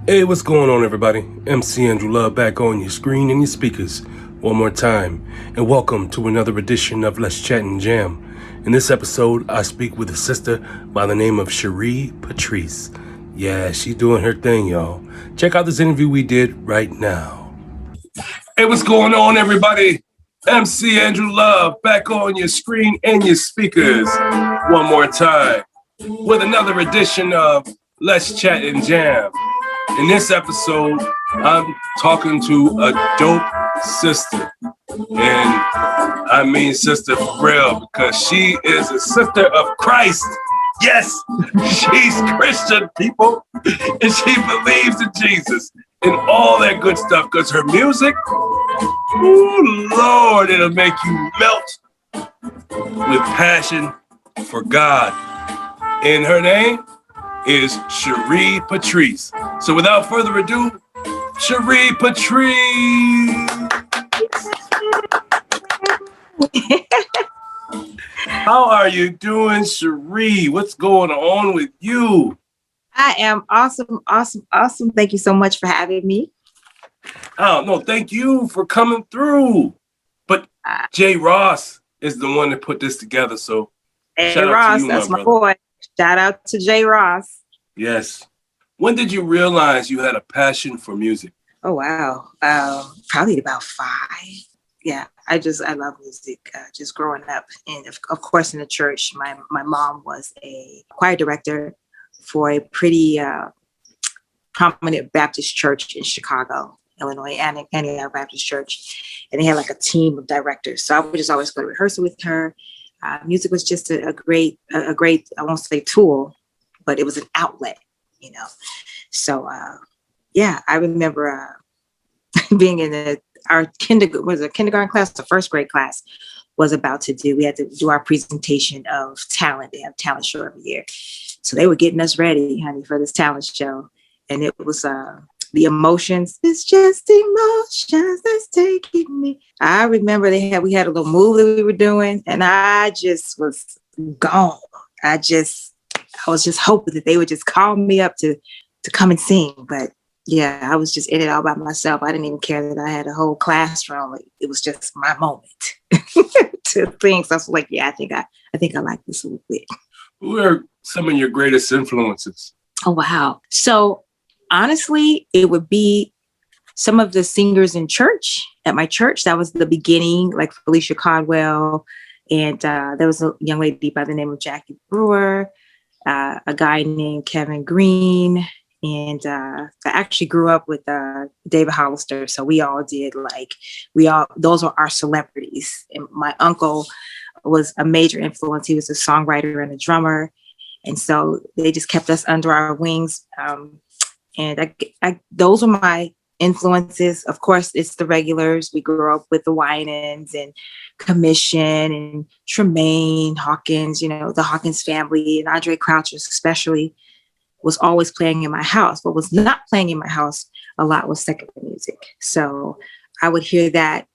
Hey, what's going on, everybody? MC Andrew Love back on your screen and your speakers one more time, and welcome to another edition of Let's Chat and Jam. In this episode, I speak with a sister by the name of Sherree Patrice. Yeah, she's doing her thing, y'all. Check out this interview we did right now. Hey, what's going on, everybody? MC Andrew Love back on your screen and your speakers one more time with another edition of Let's Chat and Jam. In this episode, I'm talking to a dope sister. And I mean sister for real, because she is a sister of Christ. Yes, she's Christian, people. And she believes in Jesus and all that good stuff. Because her music, oh Lord, it'll make you melt with passion for God. And her name is Sherree Patrice. So without further ado, Sherree Patrice. How are you doing, Sherree? What's going on with you? I am awesome. Thank you so much for having me. Oh, no, thank you for coming through. But Jay Ross is the one that put this together, so shout out to you, that's my boy. Shout out to Jay Ross. Yes. When did you realize you had a passion for music? Oh, wow. Probably about 5. Yeah, I love music. Just growing up, and of course in the church. My mom was a choir director for a pretty prominent Baptist church in Chicago, Illinois, Antioch Baptist Church, and they had like a team of directors. So I would just always go to rehearsal with her. Music was just a great, I won't say tool, but it was an outlet, you know. So yeah, I remember being in our kindergarten class, the first grade class was about to do. We had to do our presentation of talent. They have talent show every year, so they were getting us ready, honey, for this talent show, and it was the emotions. It's just emotions that's taking me. I remember we had a little move that we were doing, and I just was gone. I was just hoping that they would just call me up to come and sing, but yeah, I was just in it all by myself. I didn't even care that I had a whole classroom. It was just my moment to sing. So I was like, yeah, I think I like this a little bit. Who are some of your greatest influences? Oh, wow. So honestly, it would be some of the singers in church, at my church. That was the beginning, like Felicia Caldwell. And there was a young lady by the name of Jackie Brewer, a guy named Kevin Green. And I actually grew up with David Hollister. So we all did those were our celebrities. And my uncle was a major influence. He was a songwriter and a drummer. And so they just kept us under our wings. And those are my influences. Of course, it's the regulars. We grew up with the Winans and Commission and Tremaine Hawkins, you know, the Hawkins family, and Andre Crouch especially was always playing in my house. What was not playing in my house a lot was secular music. So I would hear that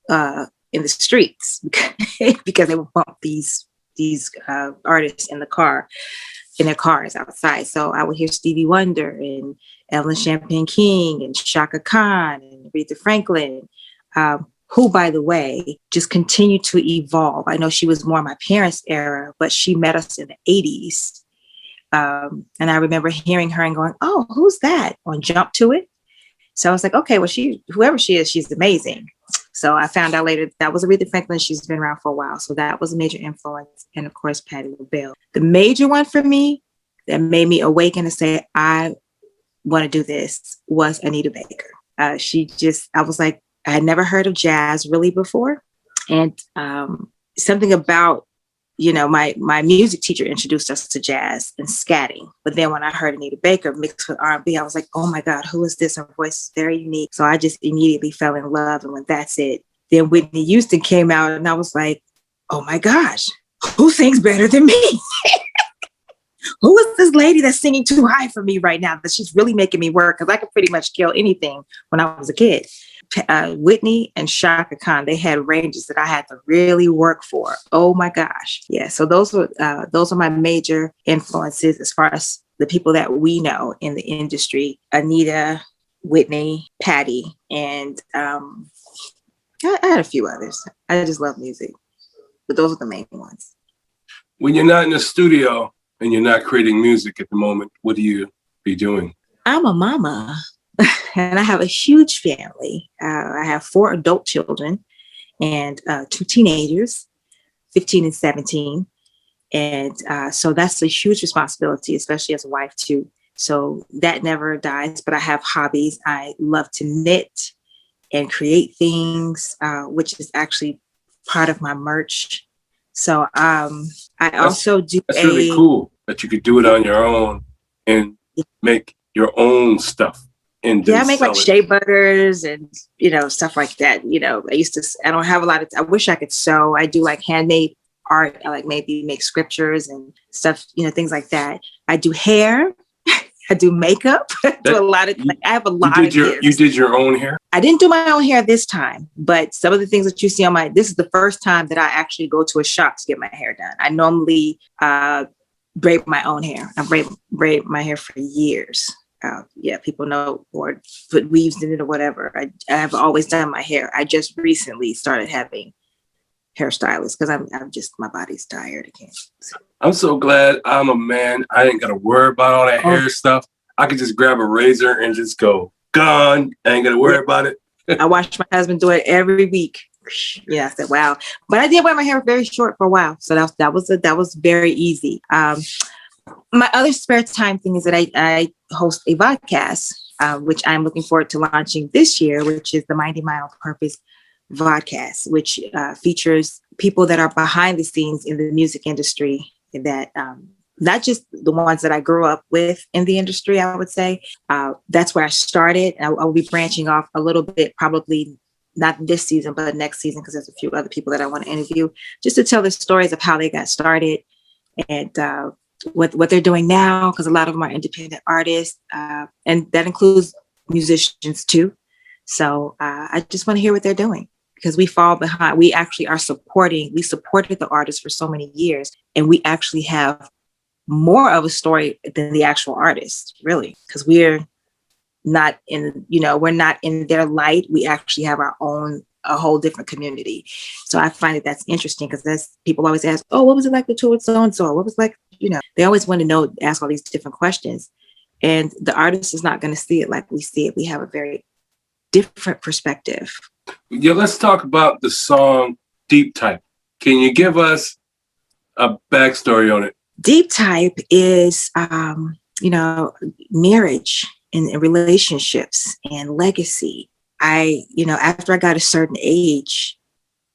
in the streets because they would bump these artists in their cars outside. So I would hear Stevie Wonder and Evelyn Champagne King and Shaka Khan and Aretha Franklin, who, by the way, just continued to evolve. I know she was more my parents' era, but she met us in the 80s. And I remember hearing her and going, oh, who's that? On Jump to It. So I was like, okay, well, whoever she is, she's amazing. So I found out later that was Aretha Franklin. She's been around for a while. So that was a major influence. And of course, Patti LaBelle. The major one for me that made me awaken and say, I want to do this was Anita Baker. I was like, I had never heard of jazz really before. And something about, you know, my music teacher introduced us to jazz and scatting. But then when I heard Anita Baker mixed with R&B, I was like, oh my God, who is this? Her voice is very unique. So I just immediately fell in love. And when that's it, then Whitney Houston came out and I was like, oh my gosh, who sings better than me? Who is this lady that's singing too high for me right now? That she's really making me work, because I could pretty much kill anything when I was a kid. Whitney and Shaka Khan, they had ranges that I had to really work for. Oh my gosh. Yeah. So those are my major influences as far as the people that we know in the industry, Anita, Whitney, Patty, and I had a few others. I just love music, but those are the main ones. When you're not in the studio and you're not creating music at the moment, what do you be doing? I'm a mama and I have a huge family. I have 4 adult children and 2 teenagers, 15 and 17. And so that's a huge responsibility, especially as a wife too. So that never dies, but I have hobbies. I love to knit and create things, which is actually part of my merch. So also do that's really cool that you could do it on your own and make your own stuff. And I make like shea butters and, stuff like that. I don't have a lot of, I wish I could sew. I do like handmade art. I like maybe make scriptures and stuff, things like that. I do hair. I do makeup. I have a lot of gifts. You did your own hair? I didn't do my own hair this time, but some of the things that you see this is the first time that I actually go to a shop to get my hair done. I normally braid my own hair. I braid my hair for years. People know, or put weaves in it or whatever. I have always done my hair. I just recently started having hairstylists because I'm just, my body's tired again. I'm so glad I'm a man. I ain't got to worry about all that hair stuff. I could just grab a razor and just go, gone. I ain't got to worry about it. I watch my husband do it every week. Yeah, I said, wow. But I did wear my hair very short for a while. So that was very easy. My other spare time thing is that I host a vodcast, which I'm looking forward to launching this year, which is the Minding My Own Purpose vodcast, which features people that are behind the scenes in the music industry that not just the ones that I grew up with in the industry, I would say. That's where I started. I will be branching off a little bit, probably not this season, but next season, because there's a few other people that I want to interview just to tell the stories of how they got started and what they're doing now, because a lot of them are independent artists, and that includes musicians too. So I just want to hear what they're doing, because we fall behind. We actually we supported the artists for so many years, and we actually have more of a story than the actual artist, really, because we're not in their light. We actually have our own, a whole different community. So I find that's interesting, because people always ask, oh, what was it like to tour with so-and-so? What was like, they always want to know, ask all these different questions. And the artist is not going to see it like we see it. We have a very different perspective. Yeah, let's talk about the song Deep Type. Can you give us a backstory on it? Deep Type is, marriage and relationships and legacy. After I got a certain age,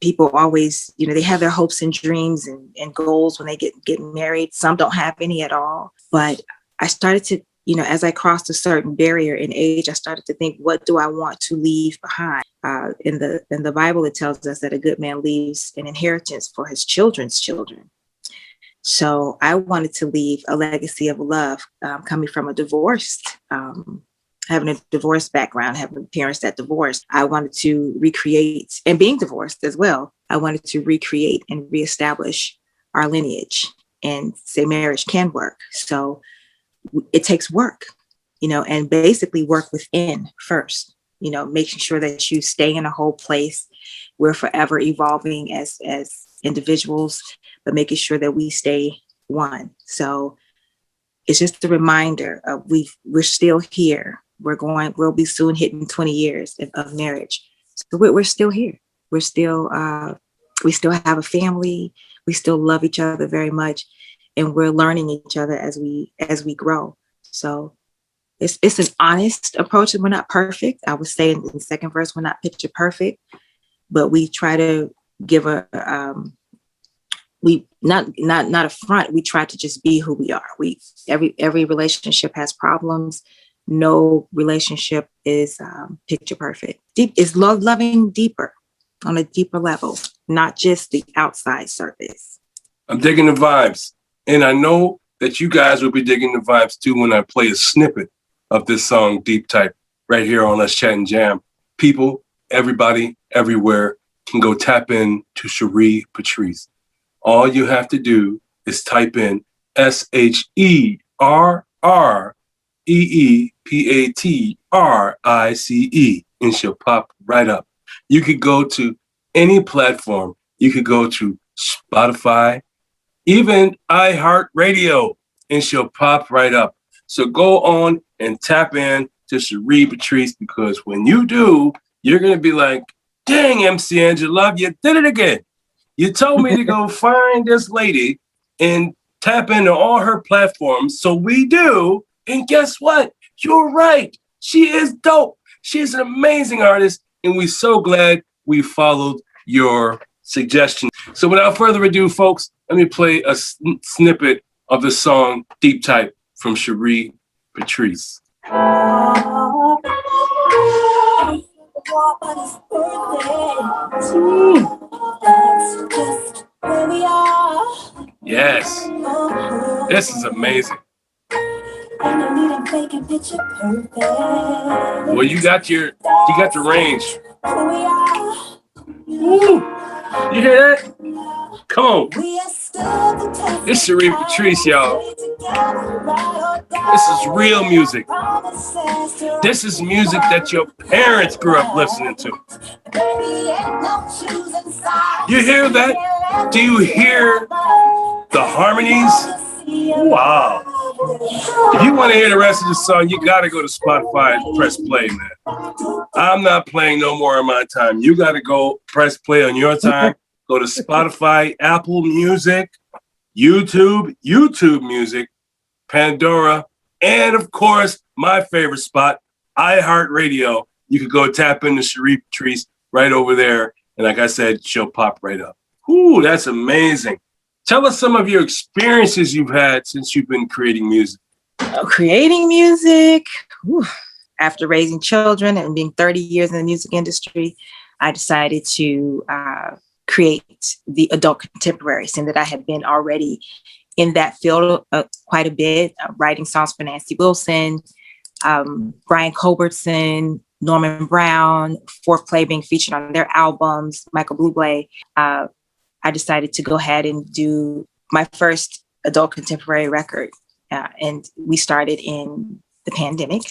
people always, they have their hopes and dreams and goals when they get married. Some don't have any at all. But I started to, as I crossed a certain barrier in age, I started to think, what do I want to leave behind? In the Bible, it tells us that a good man leaves an inheritance for his children's children. So I wanted to leave a legacy of love, coming from a divorced, having a divorced background, having parents that divorced. I wanted to recreate, and being divorced as well, I wanted to recreate and reestablish our lineage and say marriage can work. So it takes work, and basically work within first, making sure that you stay in a whole place. We're forever evolving as individuals, but making sure that we stay one. So it's just a reminder of we're still here. We'll be soon hitting 20 years of marriage. So we're still here. We still have a family. We still love each other very much. And we're learning each other as we grow. So it's an honest approach, and we're not perfect. I would say in the second verse, we're not picture perfect, but we try to give we not a front. We try to just be who we are. Every relationship has problems. No relationship is picture perfect. Deep is loving deeper, on a deeper level, not just the outside surface. I'm digging the vibes. And I know that you guys will be digging the vibes too when I play a snippet of this song, Deep Type, right here on Let's Chat and Jam. People, everybody, everywhere can go tap in to Sherree Patrice. All you have to do is type in SHERREE ReePatrice, and she'll pop right up. You could go to any platform. You could go to Spotify, even iHeartRadio, and she'll pop right up. So go on and tap in to Sherree Patrice, because when you do, you're going to be like, dang, MC Angela, you did it again. You told me to go find this lady and tap into all her platforms. So we do. And guess what? You're right. She is dope. She is an amazing artist. And we're so glad we followed your suggestion. So without further ado, folks, let me play a snippet of the song Deep Type from Sherree Patrice. Yes, this is amazing. Well, you got the range. Woo. You hear that? Come on. This is Sherree Patrice, y'all. This is real music. This is music that your parents grew up listening to. You hear that? Do you hear the harmonies? Wow. If you want to hear the rest of the song, you got to go to Spotify and press play, man. I'm not playing no more of my time. You got to go press play on your time. Go to Spotify, Apple Music, YouTube Music, Pandora, and of course, my favorite spot, iHeartRadio. You could go tap into Sherree Patrice right over there. And like I said, she'll pop right up. Ooh, that's amazing. Tell us some of your experiences you've had since you've been creating music. Creating music. Whew. After raising children and being 30 years in the music industry, I decided to create the adult contemporary, seeing that I had been already in that field quite a bit, writing songs for Nancy Wilson, Brian Culbertson, Norman Brown, Fourth being featured on their albums, Michael Bublé. I decided to go ahead and do my first adult contemporary record. And we started in the pandemic.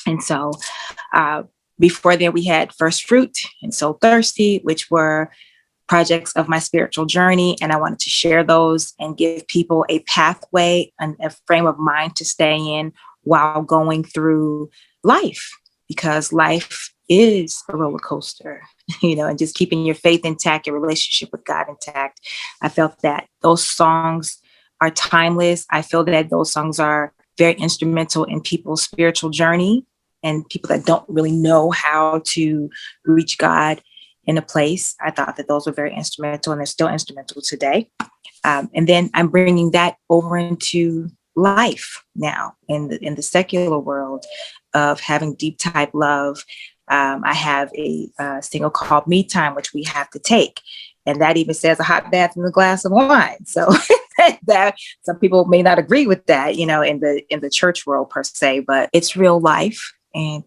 And so before then, we had First Fruit and So Thirsty, which were projects of my spiritual journey. And I wanted to share those and give people a pathway and a frame of mind to stay in while going through life, because life is a roller coaster, and just keeping your faith intact, your relationship with God intact. I felt that those songs are timeless. I feel that those songs are very instrumental in people's spiritual journey, and people that don't really know how to reach God in a place. I thought that those were very instrumental, and they're still instrumental today. And then I'm bringing that over into life now in the secular world of having deep type love. I have a single called Me Time, which we have to take. And that even says a hot bath and a glass of wine. So that some people may not agree with that, in the church world per se, but it's real life. And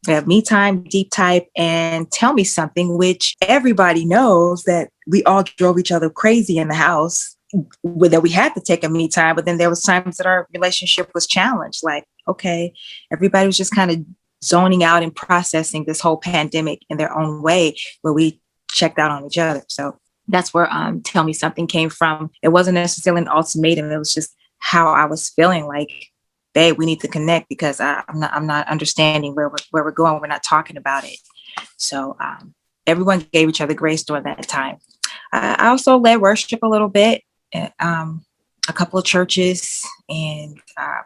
we have Me Time, Deep Type, and Tell Me Something, which everybody knows that we all drove each other crazy in the house, that we had to take a me time. But then there was times that our relationship was challenged. Like, okay, everybody was just kind of zoning out and processing this whole pandemic in their own way, where we checked out on each other. So that's where Tell Me Something came from. It wasn't necessarily an ultimatum. It was just how I was feeling like, babe, we need to connect, because I'm not understanding where we're going. We're not talking about it. So everyone gave each other grace during that time. I also led worship a little bit at a couple of churches, and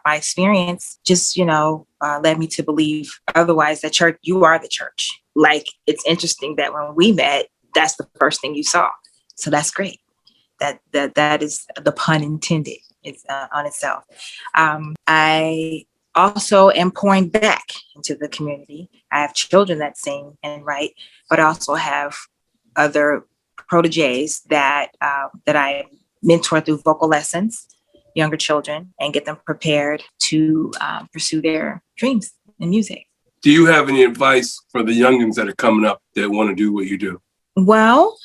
my experience just, led me to believe otherwise, that church, you are the church. Like, it's interesting that when we met, that's the first thing you saw. So that's great. That is the pun intended. It's on itself. I also am pouring back into the community. I have children that sing and write, but I also have other proteges that I mentor through vocal lessons, younger children, and get them prepared to pursue their dreams in music. Do you have any advice for the youngins that are coming up that want to do what you do? Well,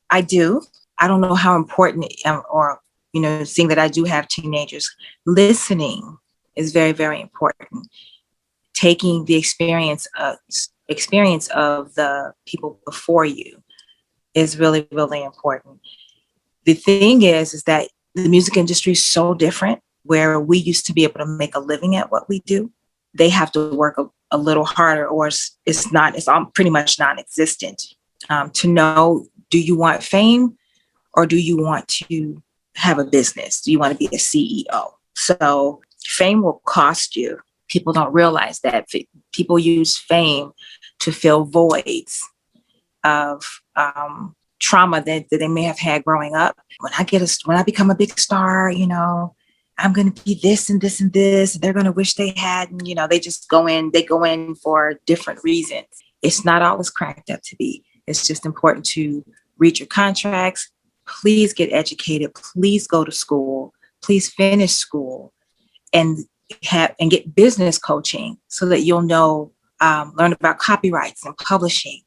I do. I don't know how important or seeing that I do have teenagers, listening is very, very important. Taking the experience of the people before you is really, really important. The thing is that the music industry is so different, where we used to be able to make a living at what we do. They have to work a little harder, or it's pretty much non-existent. To know, do you want fame or do you want to have a business? Do you want to be a CEO? So fame will cost you. People don't realize that. People use fame to fill voids of trauma that they may have had growing up. When I become a big star, I'm going to be this and this and this. They're going to wish they had, and, they just go in for different reasons. It's not always cracked up to be. It's just important to read your contracts. Please get educated. Please go to school. Please finish school and get business coaching so that you'll learn about copyrights and publishing.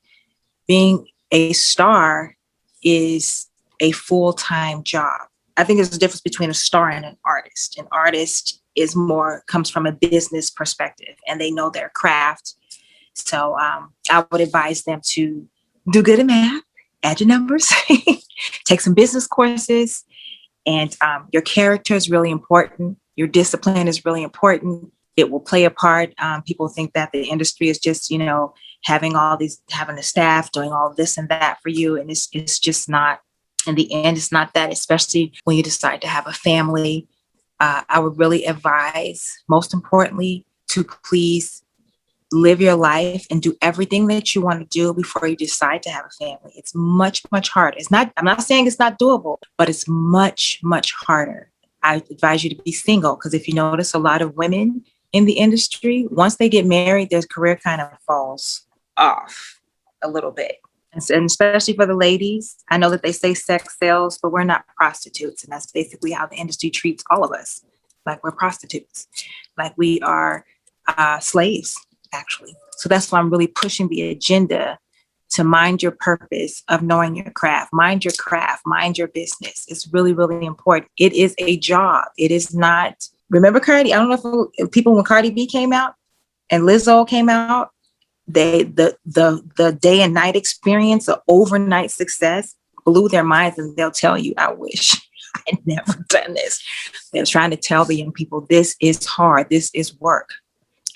Being a star is a full-time job. I think there's a difference between a star and an artist. An artist comes from a business perspective, and they know their craft. So I would advise them to do good in math, add your numbers, take some business courses, and your character is really important. Your discipline is really important. It will play a part. People think that the industry is just, having a staff doing all this and that for you. And it's just not, in the end, it's not that, especially when you decide to have a family. I would really advise, most importantly, to please live your life and do everything that you want to do before you decide to have a family. It's much, much harder. I'm not saying it's not doable, but it's much, much harder. I advise you to be single, because if you notice, a lot of women in the industry, once they get married, their career kind of falls off a little bit. And especially for the ladies, I know that they say sex sells, but we're not prostitutes. And that's basically how the industry treats all of us. Like we're prostitutes, like we are slaves, actually. So that's why I'm really pushing the agenda to mind your purpose of knowing your craft, mind your business. It's really, really important. It is a job. It is not. Remember Cardi? I don't know if people, when Cardi B came out and Lizzo came out, the day and night experience, the overnight success blew their minds, and they'll tell you, I wish I had never done this. They're trying to tell the young people, this is hard, this is work.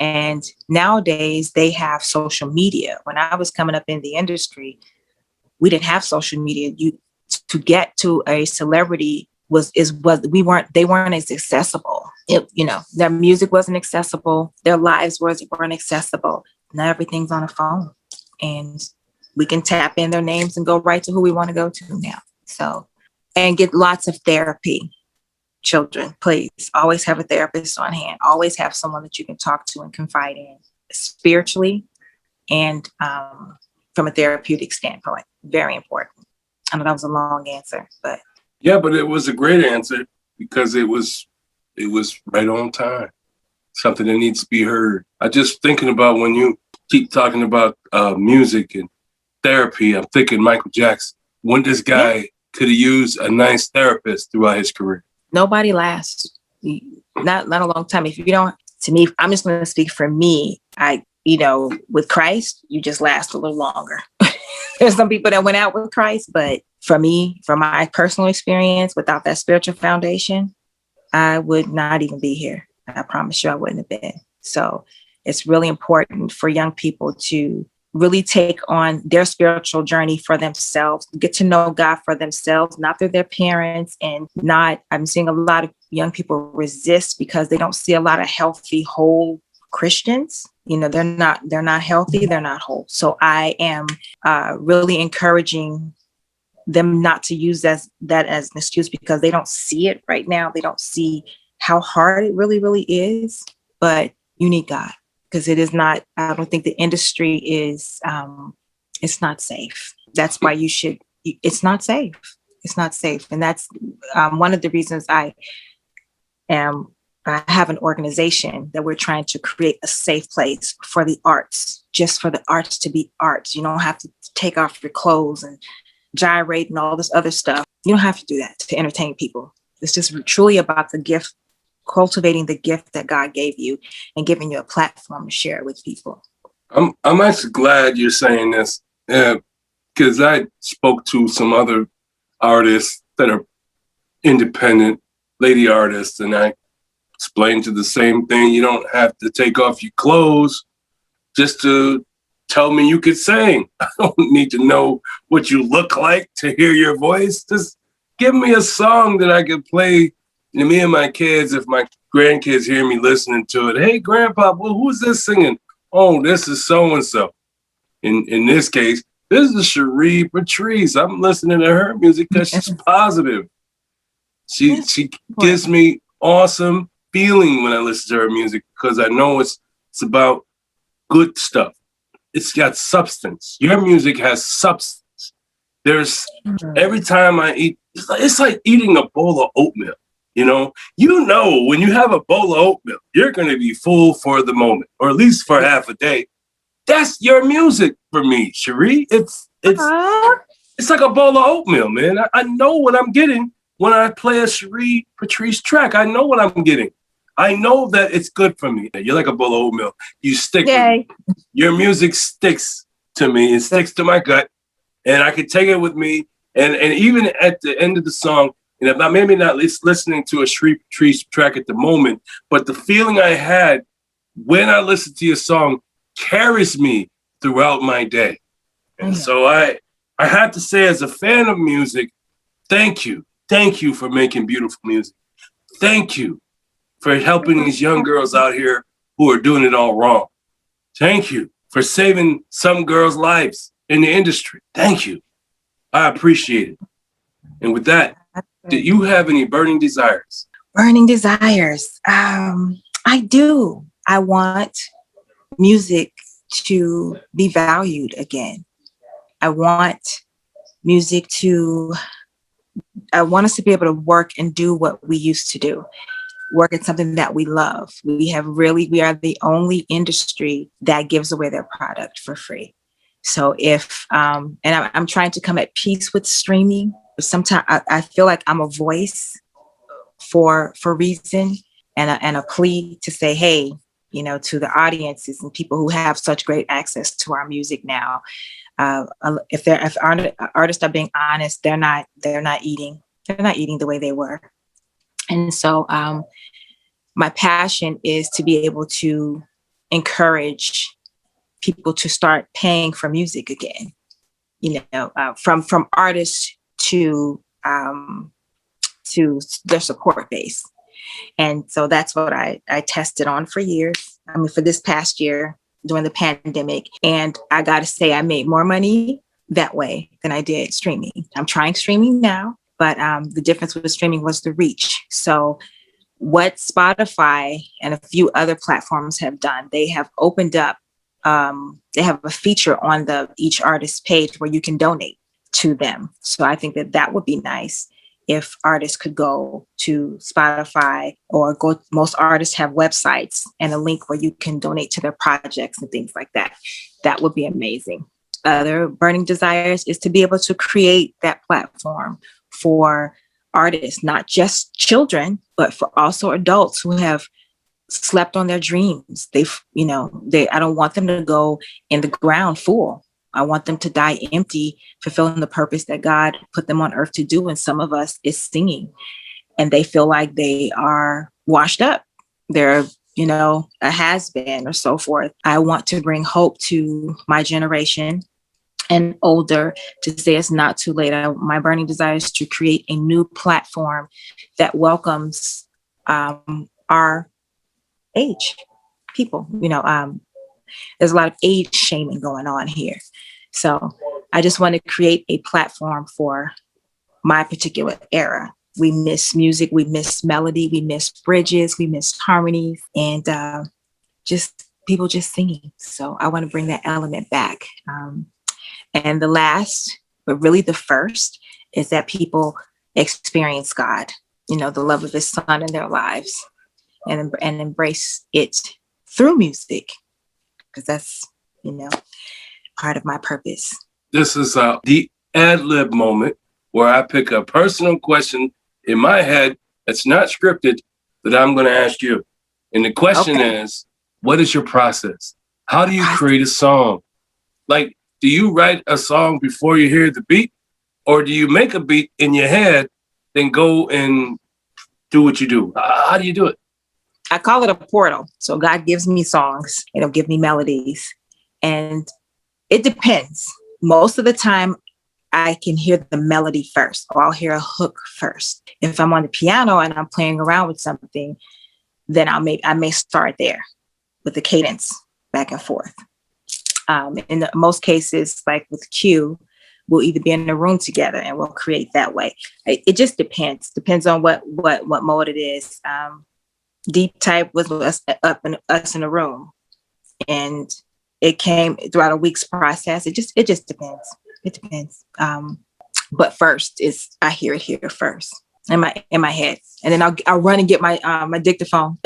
And nowadays they have social media. When I was coming up in the industry, we didn't have social media. To get to a celebrity they weren't as accessible. Their music wasn't accessible. Their lives weren't accessible. Now everything's on a phone, and we can tap in their names and go right to who we want to go to now. So, and get lots of therapy. Children, please always have a therapist on hand. Always have someone that you can talk to and confide in, spiritually and from a therapeutic standpoint. Very important. I know that was a long answer, but yeah, but it was a great answer, because it was right on time. Something that needs to be heard. I just thinking about, when you keep talking about music and therapy, I'm thinking Michael Jackson. When this guy could have used a nice therapist throughout his career. Nobody lasts. Not a long time. If you don't, to me, I'm just going to speak for me. With Christ, you just last a little longer. There's some people that went out with Christ, but for me, from my personal experience, without that spiritual foundation, I would not even be here. I promise you I wouldn't have been. So it's really important for young people to really take on their spiritual journey for themselves, get to know God for themselves, not through their parents. I'm seeing a lot of young people resist because they don't see a lot of healthy, whole Christians. They're not healthy, they're not whole. So I am really encouraging them not to use that as an excuse, because they don't see it right now. They don't see how hard it really, really is. But you need God, because it is not, I don't think the industry is, it's not safe. That's why it's not safe. It's not safe. And that's one of the reasons I have an organization that we're trying to create a safe place for the arts, just for the arts to be arts. You don't have to take off your clothes and gyrate and all this other stuff. You don't have to do that to entertain people. It's just truly about the gift, cultivating the gift that God gave you and giving you a platform to share it with people. I'm actually glad you're saying this, because I spoke to some other artists that are independent lady artists, and I explained to the same thing. You don't have to take off your clothes just to tell me you could sing. I don't need to know what you look like to hear your voice. Just give me a song that I could play to me and my kids. If my grandkids hear me listening to it, hey, Grandpa, well, who's this singing? Oh, this is so-and-so. In this case, this is Sherree Patrice. I'm listening to her music because she's positive. She gives me awesome feeling when I listen to her music, because I know it's about good stuff. It's got substance. Your music has substance. There's every time I eat, it's like eating a bowl of oatmeal. When you have a bowl of oatmeal, you're going to be full for the moment, or at least for half a day. That's your music for me, Sherree. It's like a bowl of oatmeal, man. I know what I'm getting when I play a Sherree Patrice track. I know what I'm getting. I know that it's good for me. You're like a bowl of oatmeal. You stick with me. Your music sticks to me. It sticks to my gut, and I can take it with me. And even at the end of the song, I'm maybe not listening to a Sherree Patrice track at the moment, but the feeling I had when I listened to your song carries me throughout my day. And so I have to say, as a fan of music, thank you. Thank you for making beautiful music. Thank you for helping these young girls out here who are doing it all wrong. Thank you for saving some girls' lives in the industry. Thank you. I appreciate it. And with that, do you have any burning desires? Burning desires. I do. I want music to be valued again. I want us to be able to work and do what we used to do. Work at something that we love. We are the only industry that gives away their product for free. So and I'm trying to come at peace with streaming. Sometimes I feel like I'm a voice for reason and a plea to say, hey, to the audiences and people who have such great access to our music now. If artists are being honest, they're not eating the way they were. And so my passion is to be able to encourage people to start paying for music again, from artists to their support base. And so that's what I tested on for years. For this past year during the pandemic. And I got to say, I made more money that way than I did streaming. I'm trying streaming now, but the difference with streaming was the reach. So what Spotify and a few other platforms have done, they have opened up, they have a feature on each artist's page where you can donate to them. So I think that would be nice if artists could go to Spotify most artists have websites and a link where you can donate to their projects and things like that. That would be amazing. Other burning desires is to be able to create that platform for artists, not just children, but for also adults who have slept on their dreams. I don't want them to go in the ground full. I want them to die empty, fulfilling the purpose that God put them on earth to do. And some of us is singing, and they feel like they are washed up. They're, a has-been or so forth. I want to bring hope to my generation and older to say it's not too late. My burning desire is to create a new platform that welcomes our age people. There's a lot of age shaming going on here. So I just want to create a platform for my particular era. We miss music, we miss melody, we miss bridges, we miss harmonies, and just people just singing. So I want to bring that element back. And the last, but really the first, is that people experience God, the love of his son in their lives, and embrace it through music, because that's, part of my purpose. This is the Adlib moment where I pick a personal question in my head It's not scripted that I'm going to ask you. And the question is, what is your process? How do you create a song? Like, do you write a song before you hear the beat? Or do you make a beat in your head, then go and do what you do? How do you do it? I call it a portal. So God gives me songs, and He'll give me melodies. And it depends. Most of the time, I can hear the melody first, or I'll hear a hook first. If I'm on the piano and I'm playing around with something, then I may start there with the cadence back and forth. In most cases, like with Q, we'll either be in a room together and we'll create that way. It just depends on what mode it is. Deep Type was us in a room, and it came throughout a week's process. It just depends. It depends. But first is I hear it here first in my head, and then I'll run and get my my dictaphone,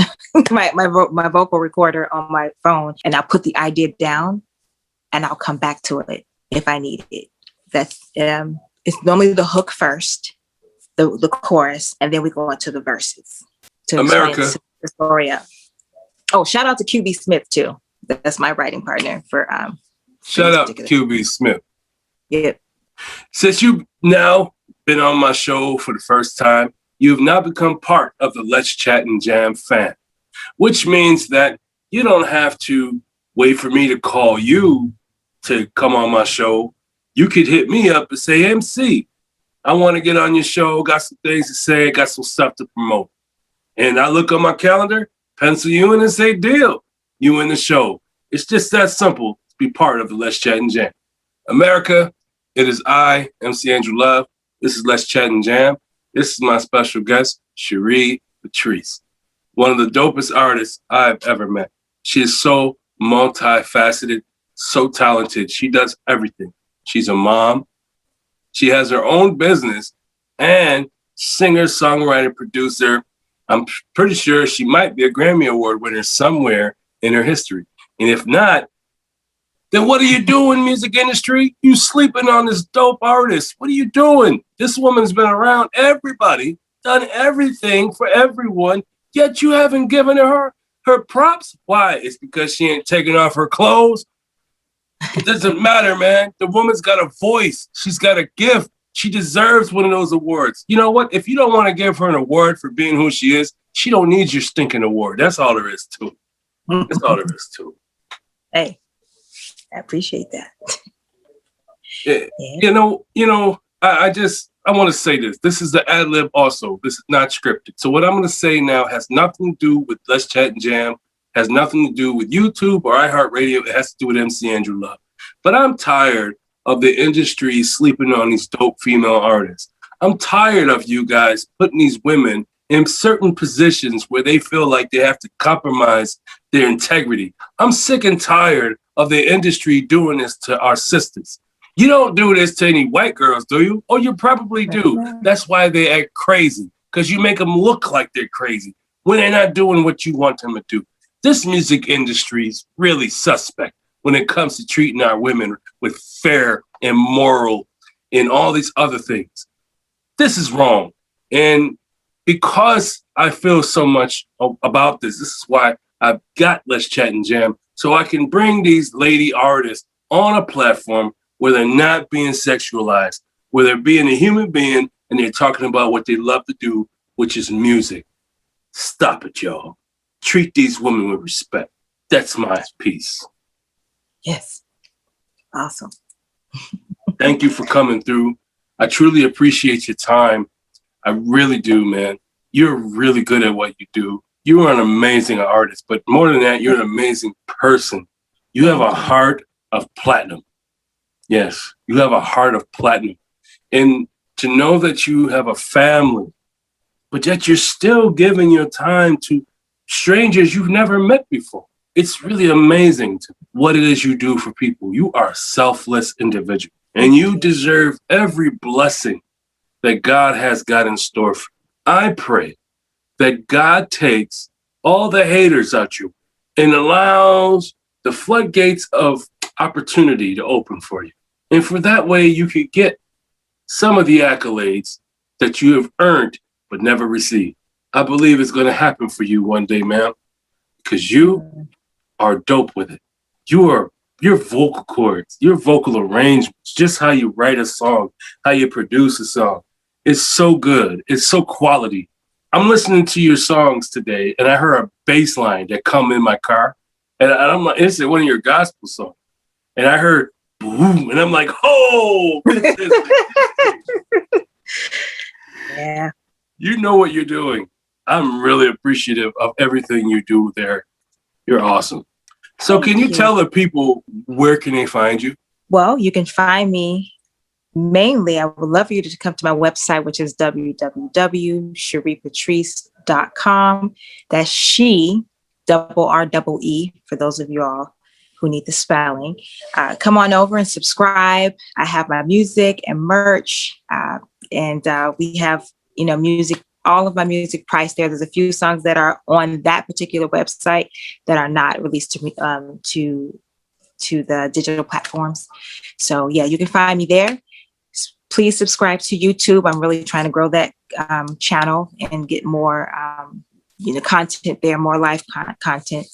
my vocal recorder on my phone, and I'll put the idea down, and I'll come back to it if I need it. That's it's normally the hook first, the chorus, and then we go into the verses to America. explain the story up. Oh, shout out to QB Smith too. That's my writing partner for Shout out to QB Smith. Yep. Since you've now been on my show for the first time, you've now become part of the Let's Chat and Jam fan, which means that you don't have to wait for me to call you to come on my show. You could hit me up and say, MC, I want to get on your show, got some things to say, got some stuff to promote. And I look on my calendar, pencil you in and say, deal, you in the show. It's just that simple to be part of the Let's Chat and Jam. America, it is I, MC Andrew Love. This is Let's Chat and Jam. This is my special guest, Sherree Patrice, one of the dopest artists I've ever met. She is so multifaceted, so talented. She does everything. She's a mom. She has her own business, and singer, songwriter, producer. I'm pretty sure she might be a Grammy Award winner somewhere in her history. And if not, then what are you doing, music industry? You sleeping on this dope artist. What are you doing? This woman's been around everybody, done everything for everyone, yet you haven't given her props. Why? It's because she ain't taking off her clothes. It doesn't matter, man. The woman's got a voice. She's got a gift. She deserves one of those awards. You know what? If you don't want to give her an award for being who she is, she don't need your stinking award. That's all there is to it. That's all there is to it. Hey, I appreciate that. Yeah. You know, I want to say this. This is the Adlib also. This is not scripted. So what I'm going to say now has nothing to do with Let's Chat and Jam, has nothing to do with YouTube or iHeartRadio. It has to do with MC Andrew Love. But I'm tired of the industry sleeping on these dope female artists. I'm tired of you guys putting these women in certain positions where they feel like they have to compromise their integrity. I'm sick and tired of the industry doing this to our sisters. You don't do this to any white girls, do you? Or you probably do. That's why they act crazy, because you make them look like they're crazy when they're not doing what you want them to do. This music industry is really suspect when it comes to treating our women with fair and moral and all these other things. This is wrong. And because I feel so much about this is why I've got Let's Chat and Jam, so I can bring these lady artists on a platform where they're not being sexualized, where they're being a human being and they're talking about what they love to do, which is music. Stop it, y'all. Treat these women with respect. That's my piece. Yes. Awesome. Thank you for coming through. I truly appreciate your time. I really do, man. You're really good at what you do. You are an amazing artist, but more than that, you're an amazing person. You have a heart of platinum. Yes, you have a heart of platinum. And to know that you have a family, but yet you're still giving your time to strangers you've never met before. It's really amazing what it is you do for people. You are a selfless individual, and you deserve every blessing that God has got in store for you. I pray that God takes all the haters out you and allows the floodgates of opportunity to open for you. And for that way, you could get some of the accolades that you have earned but never received. I believe it's going to happen for you one day, ma'am, because you are dope with it. Your vocal cords, your vocal arrangements, just how you write a song, how you produce a song, it's so good. It's so quality. I'm listening to your songs today, and I heard a bass line that come in my car, and I'm like, it's one of your gospel songs, and I heard boom, and I'm like, oh, Yeah. you know what you're doing. I'm really appreciative of everything you do there. You're awesome. So can you tell the people where can they find you? Well, you can find me mainly. I would love for you to come to my website, which is www.sherreepatrice.com. That's she, RRE, for those of you all who need the spelling. Come on over and subscribe. I have my music and merch, and we have, music. All of my music priced there. There's a few songs that are on that particular website that are not released to the digital platforms. So yeah, you can find me there. Please subscribe to YouTube. I'm really trying to grow that channel and get more content there, more live content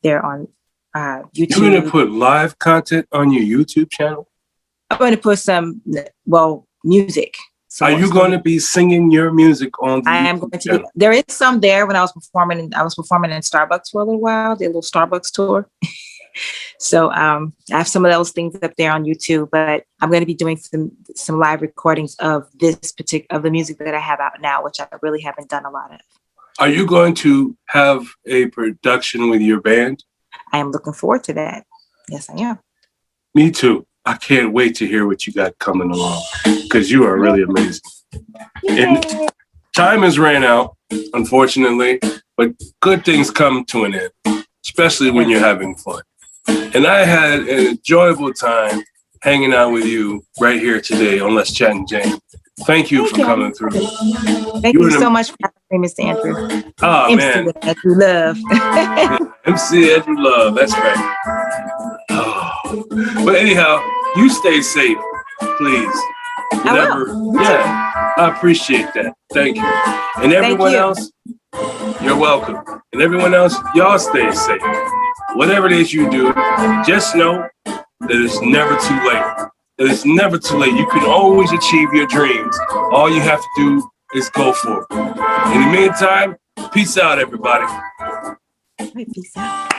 there on YouTube. You're going to put live content on your YouTube channel? I'm going to put some music. So are you going to be singing your music on the I am going to be, there is some there when I was performing in Starbucks for a little while, the little Starbucks tour. So I have some of those things up there on YouTube, but I'm going to be doing some live recordings of of the music that I have out now, which I really haven't done a lot of. Are you going to have a production with your band? I am looking forward to that. Yes, I am. Me too. I can't wait to hear what you got coming along, because you are really amazing. And time has ran out, unfortunately, but good things come to an end, especially when you're having fun. And I had an enjoyable time hanging out with you right here today on Let's Chat and Jam. Thank you for coming through. Thank you so much for having me, Mr. Andrew. Oh, MC man. Andrew Love. MC Andrew Love, that's right. Oh. But anyhow, you stay safe, please. Yeah, I appreciate that. Thank you. And everyone else, you're welcome. And everyone else, y'all stay safe. Whatever it is you do, just know that it's never too late. It is never too late. You can always achieve your dreams. All you have to do is go for it. In the meantime, peace out, everybody. Peace out.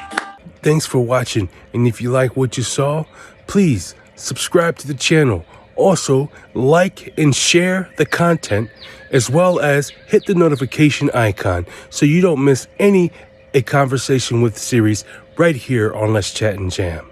Thanks for watching. And if you like what you saw, please subscribe to the channel. Also, like and share the content, as well as hit the notification icon so you don't miss a Conversation with series right here on Let's Chat and Jam.